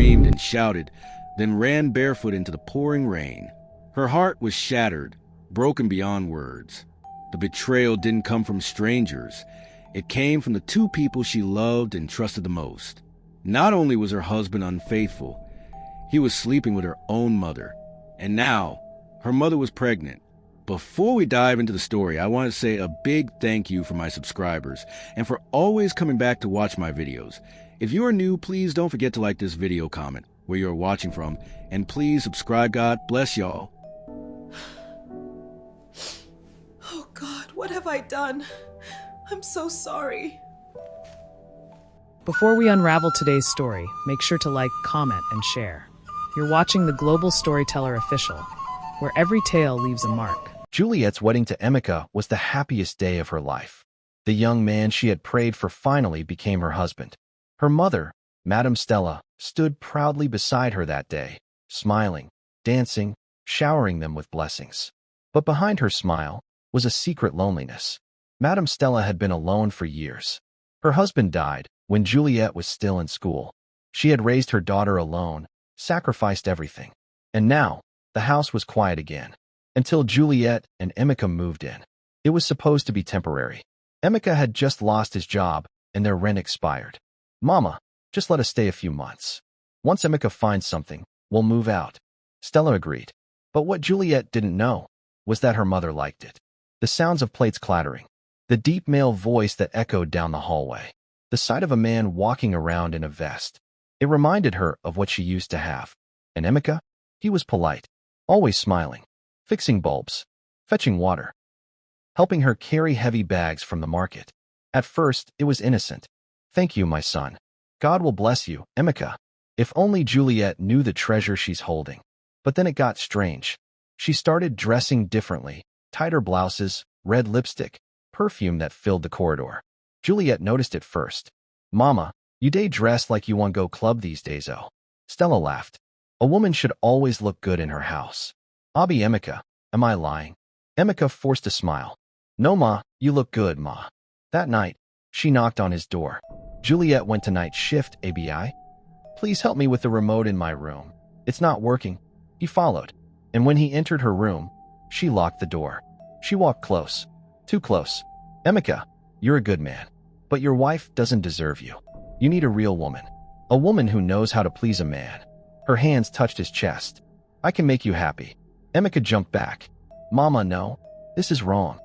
screamed and shouted, then ran barefoot into the pouring rain. Her heart was shattered, broken beyond words. The betrayal didn't come from strangers. It came from the two people she loved and trusted the most. Not only was her husband unfaithful, he was sleeping with her own mother. And now, her mother was pregnant. Before we dive into the story, I want to say a big thank you for my subscribers and for always coming back to watch my videos. If you are new, please don't forget to like this video, comment where you are watching from, and please subscribe. God bless y'all. Oh God, what have I done? I'm so sorry. Before we unravel today's story, make sure to like, comment, and share. You're watching the Global Storyteller Official, where every tale leaves a mark. Juliet's wedding to Emeka was the happiest day of her life. The young man she had prayed for finally became her husband. Her mother, Madame Stella, stood proudly beside her that day, smiling, dancing, showering them with blessings. But behind her smile was a secret loneliness. Madame Stella had been alone for years. Her husband died when Juliet was still in school. She had raised her daughter alone, sacrificed everything. And now, the house was quiet again. Until Juliet and Emeka moved in. It was supposed to be temporary. Emeka had just lost his job, and their rent expired. "Mama, just let us stay a few months. Once Emeka finds something, we'll move out." Stella agreed. But what Juliet didn't know was that her mother liked it. The sounds of plates clattering, the deep male voice that echoed down the hallway, the sight of a man walking around in a vest. It reminded her of what she used to have. And Emeka? He was polite, always smiling, fixing bulbs, fetching water, helping her carry heavy bags from the market. At first, it was innocent. "Thank you, my son. God will bless you, Emeka." If only Juliet knew the treasure she's holding. But then it got strange. She started dressing differently, tighter blouses, red lipstick, perfume that filled the corridor. Juliet noticed it first. "Mama, you day dress like you want go club these days, oh." Stella laughed. A woman should always look good in her house. "Abi Emeka, am I lying?" Emeka forced a smile. "No, ma, you look good, ma." That night, she knocked on his door. Juliet went to night shift, "Abi? Please help me with the remote in my room. It's not working." He followed, and when he entered her room, she locked the door. She walked close, too close. "Emeka, you're a good man, but your wife doesn't deserve you. You need a real woman, a woman who knows how to please a man." Her hands touched his chest. "I can make you happy." Emeka jumped back. "Mama, no, this is wrong.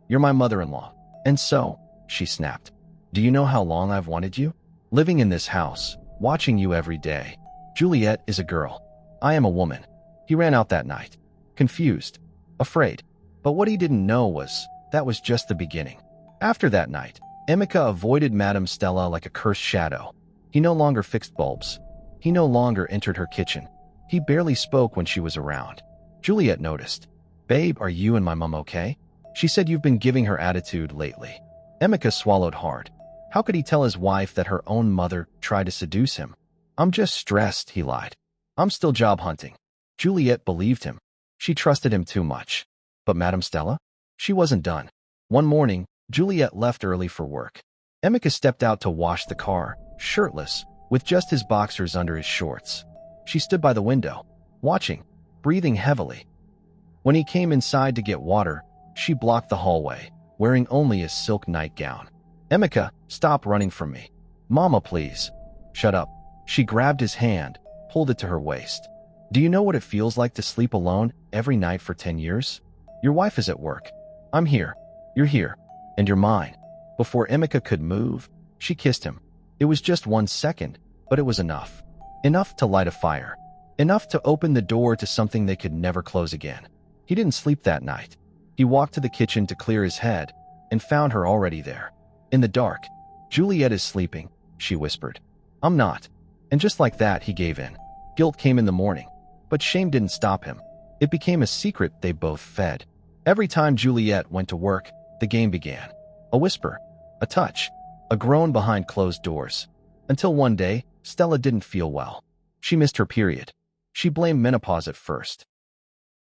You're my mother-in-law." "And so," she snapped, "do you know how long I've wanted you? Living in this house, watching you every day." Juliet is a girl. I am a woman. He ran out that night, confused, afraid. But what he didn't know was that was just the beginning. After that night, Emeka avoided Madame Stella like a cursed shadow. He no longer fixed bulbs. He no longer entered her kitchen. He barely spoke when she was around. Juliet noticed. "Babe, are you and my mom okay?" She said, "You've been giving her attitude lately." Emeka swallowed hard. How could he tell his wife that her own mother tried to seduce him? "I'm just stressed," he lied. "I'm still job hunting." Juliet believed him. She trusted him too much. But Madame Stella? She wasn't done. One morning, Juliet left early for work. Emeka stepped out to wash the car, shirtless, with just his boxers under his shorts. She stood by the window, watching, breathing heavily. When he came inside to get water, she blocked the hallway, wearing only a silk nightgown. "Emeka, stop running from me." "Mama, please." "Shut up." She grabbed his hand, pulled it to her waist. "Do you know what it feels like to sleep alone every night for 10 years? Your wife is at work. I'm here. You're here. And you're mine." Before Emeka could move, she kissed him. It was just 1 second, but it was enough. Enough to light a fire. Enough to open the door to something they could never close again. He didn't sleep that night. He walked to the kitchen to clear his head and found her already there. In the dark, "Juliet is sleeping," she whispered. "I'm not." And just like that, he gave in. Guilt came in the morning, but shame didn't stop him. It became a secret they both fed. Every time Juliet went to work, the game began. A whisper, a touch, a groan behind closed doors. Until one day, Stella didn't feel well. She missed her period. She blamed menopause at first.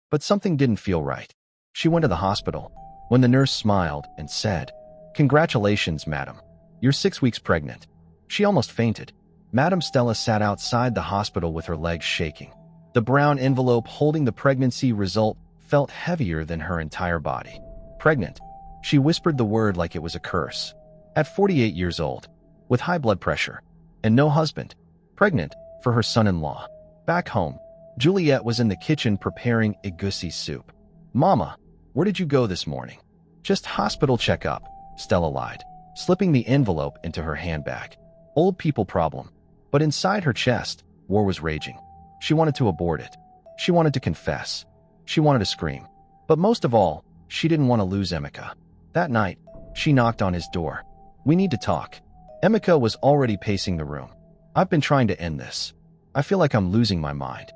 But something didn't feel right. She went to the hospital. When the nurse smiled and said, "Congratulations, madam. You're 6 weeks pregnant," she almost fainted. Madam Stella sat outside the hospital with her legs shaking. The brown envelope holding the pregnancy result felt heavier than her entire body. Pregnant. She whispered the word like it was a curse. At 48 years old, with high blood pressure, and no husband. Pregnant for her son-in-law. Back home, Juliet was in the kitchen preparing egusi soup. "Mama, where did you go this morning?" "Just hospital checkup," Stella lied, slipping the envelope into her handbag. Old people problem. But inside her chest, war was raging. She wanted to abort it. She wanted to confess. She wanted to scream. But most of all, she didn't want to lose Emeka. That night, she knocked on his door. "We need to talk." Emeka was already pacing the room. "I've been trying to end this. I feel like I'm losing my mind."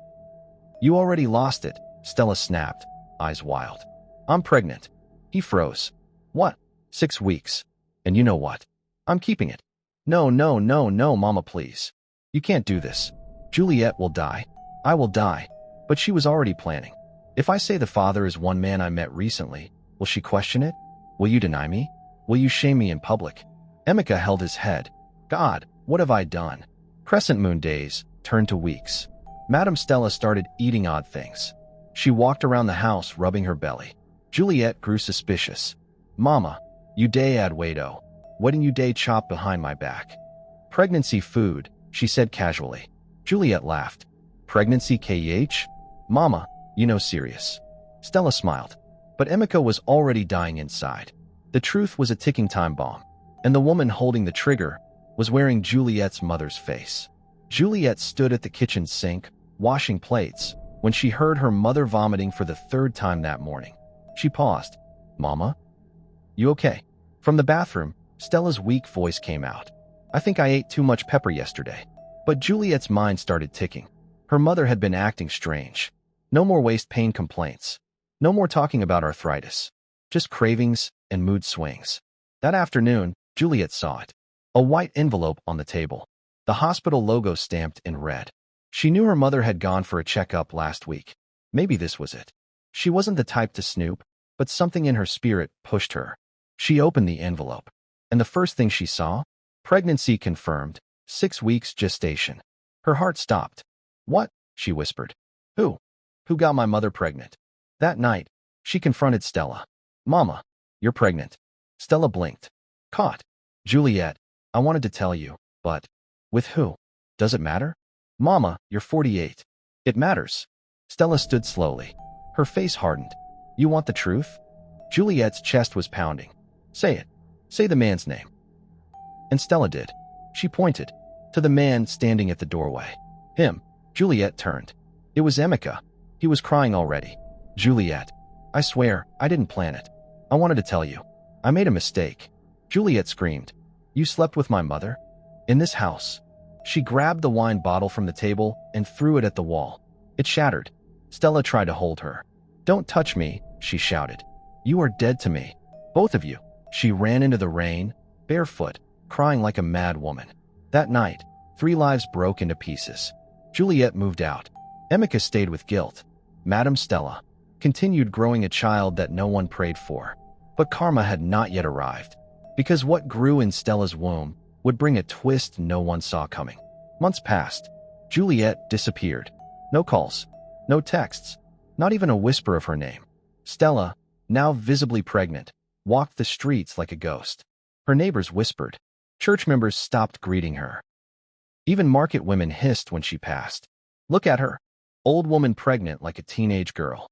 "You already lost it," Stella snapped, eyes wild. "I'm pregnant." He froze. "What? 6 weeks. And you know what? I'm keeping it." No, Mama, please. You can't do this. Juliet will die. I will die." But she was already planning. "If I say the father is one man I met recently, will she question it? Will you deny me? Will you shame me in public?" Emeka held his head. "God, what have I done?" Crescent moon days turned to weeks. Madam Stella started eating odd things. She walked around the house rubbing her belly. Juliet grew suspicious. "Mama, you day add weighto. What didn't you day chop behind my back?" "Pregnancy food," she said casually. Juliet laughed. "Pregnancy KH? Mama, you know serious." Stella smiled. But Emeka was already dying inside. The truth was a ticking time bomb. And the woman holding the trigger was wearing Juliet's mother's face. Juliet stood at the kitchen sink, washing plates, when she heard her mother vomiting for the 3rd time that morning. She paused. "Mama? You okay?" From the bathroom, Stella's weak voice came out. "I think I ate too much pepper yesterday." But Juliet's mind started ticking. Her mother had been acting strange. No more waist pain complaints. No more talking about arthritis. Just cravings and mood swings. That afternoon, Juliet saw it. A white envelope on the table. The hospital logo stamped in red. She knew her mother had gone for a checkup last week. Maybe this was it. She wasn't the type to snoop, but something in her spirit pushed her. She opened the envelope. And the first thing she saw? Pregnancy confirmed. 6 weeks gestation. Her heart stopped. "What?" she whispered. Who? Who got my mother pregnant?" That night, she confronted Stella. "Mama, you're pregnant." Stella blinked. "Caught." "Juliet, I wanted to tell you, but..." "With who? Does it matter?" "Mama, you're 48. It matters." Stella stood slowly. Her face hardened. "You want the truth?" Juliet's chest was pounding. "Say it. Say the man's name." And Stella did. She pointed to the man standing at the doorway. Him. Juliet turned. It was Emeka. He was crying already. "Juliet, I swear, I didn't plan it. I wanted to tell you. I made a mistake." Juliet screamed. "You slept with my mother? In this house?" She grabbed the wine bottle from the table and threw it at the wall. It shattered. Stella tried to hold her. "Don't touch me," she shouted. "You are dead to me. Both of you." She ran into the rain, barefoot, crying like a mad woman. That night, 3 lives broke into pieces. Juliet moved out. Emeka stayed with guilt. Madam Stella continued growing a child that no one prayed for. But karma had not yet arrived, because what grew in Stella's womb would bring a twist no one saw coming. Months passed. Juliet disappeared. No calls, no texts, not even a whisper of her name. Stella, now visibly pregnant, walked the streets like a ghost. Her neighbors whispered. Church members stopped greeting her. Even market women hissed when she passed. Look at her. Old woman pregnant like a teenage girl.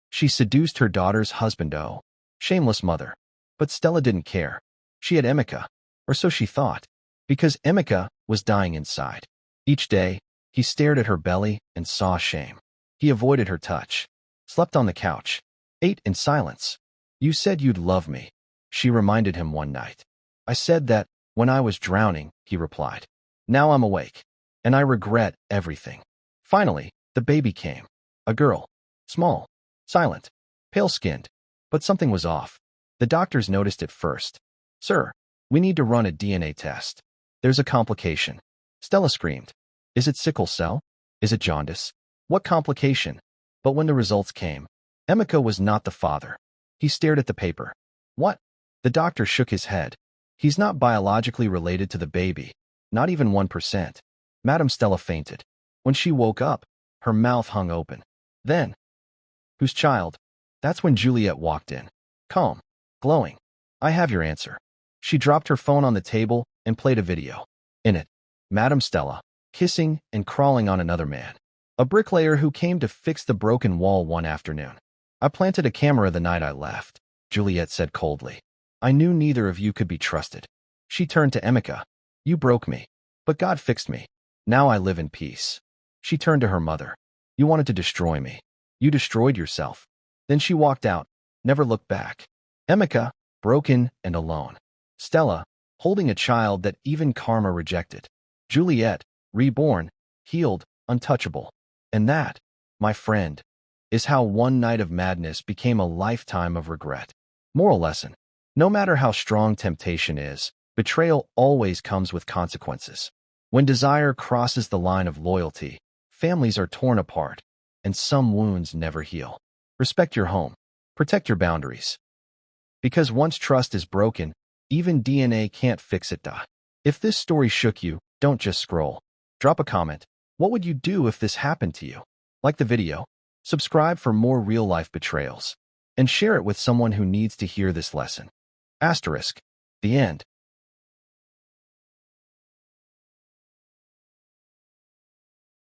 She seduced her daughter's husband. Oh, shameless mother. But Stella didn't care. She had Emeka, or so she thought, because Emeka was dying inside. Each day, he stared at her belly and saw shame. He avoided her touch, slept on the couch, ate in silence. "You said you'd love me," she reminded him one night. "I said that when I was drowning," he replied. "Now I'm awake, and I regret everything." Finally, the baby came. A girl. Small, silent, pale-skinned. But something was off. The doctors noticed it first. "Sir, we need to run a DNA test. There's a complication." Stella screamed. "Is it sickle cell? Is it jaundice? What complication?" But when the results came, Emeka was not the father. He stared at the paper. "What?" The doctor shook his head. "He's not biologically related to the baby, not even 1%. Madame Stella fainted. When she woke up, her mouth hung open. Then, whose child? That's when Juliet walked in. Calm, glowing. I have your answer. She dropped her phone on the table and played a video. In it, Madame Stella, kissing and crawling on another man. A bricklayer who came to fix the broken wall one afternoon. I planted a camera the night I left, Juliet said coldly. I knew neither of you could be trusted. She turned to Emika. You broke me, but God fixed me. Now I live in peace. She turned to her mother. You wanted to destroy me. You destroyed yourself. Then she walked out, never looked back. Emika, broken and alone. Stella, holding a child that even karma rejected. Juliet, reborn, healed, untouchable. And that, my friend, is how one night of madness became a lifetime of regret. Moral lesson. No matter how strong temptation is, betrayal always comes with consequences. When desire crosses the line of loyalty, families are torn apart, and some wounds never heal. Respect your home. Protect your boundaries. Because once trust is broken, even DNA can't fix it. If this story shook you, don't just scroll. Drop a comment. What would you do if this happened to you? Like the video, subscribe for more real-life betrayals, and share it with someone who needs to hear this lesson. Asterisk. The end.